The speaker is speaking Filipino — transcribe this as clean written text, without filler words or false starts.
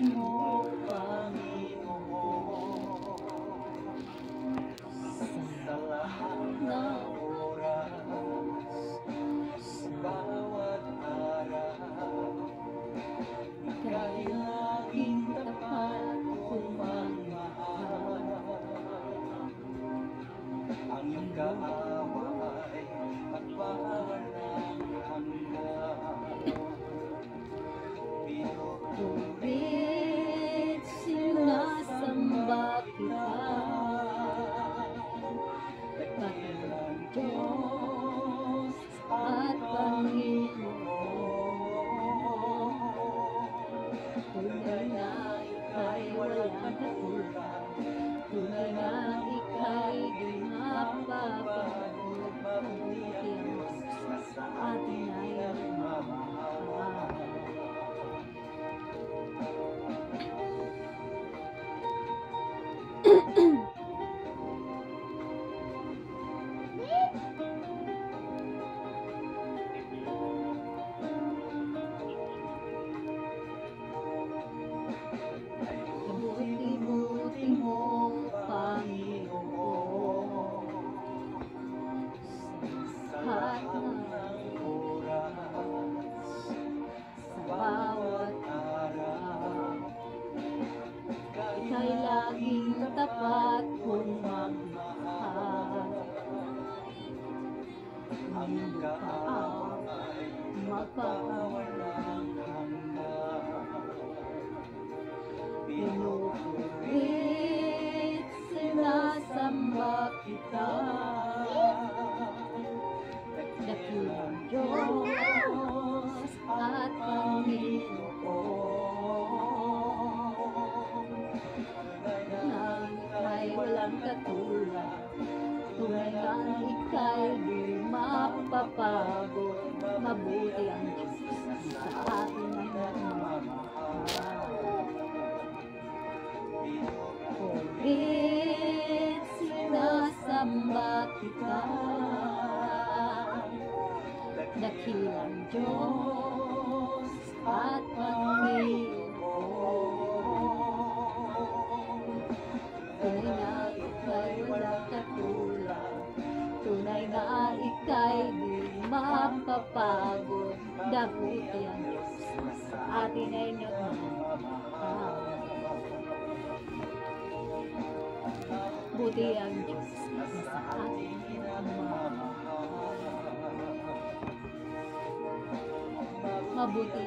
mo, Panginoon, sa lahat ng oras, sa bawat araw, ika'y laging tapat kong magmahal. Ang iyong kaaway at walang hanggan, Ngunit sinasamba kita, dakilang Diyos at Panginoon. Tunay na ika'y walang katulad, tunay na ika'y di mapapagod. Mabuti ang Diyos sa atin ay nagmamahal. Buti-buti mo, Panginoon, sa lahat ng oras, sa bawat araw, ika'y laging tapat kong magmahal. ang iyong kaaway Magpapawalang pinupurit, sinasamba kita, dakilang Diyos at Panginoon. Nang ika'y walang katulad, tunay na ika'y di mapapagod. Mabuti ang Diyos sa atin ang nagmamahal. Ngunit sinasamba kita, dakilang Diyos at Panginoon. Tunay na ika'y walang katulad, tunay na ika'y di mapapagod. Mabuti ang Diyos sa atin ay nagmamahal. Buti ang Diyos na sa atin ay nagmamahal. Mabuti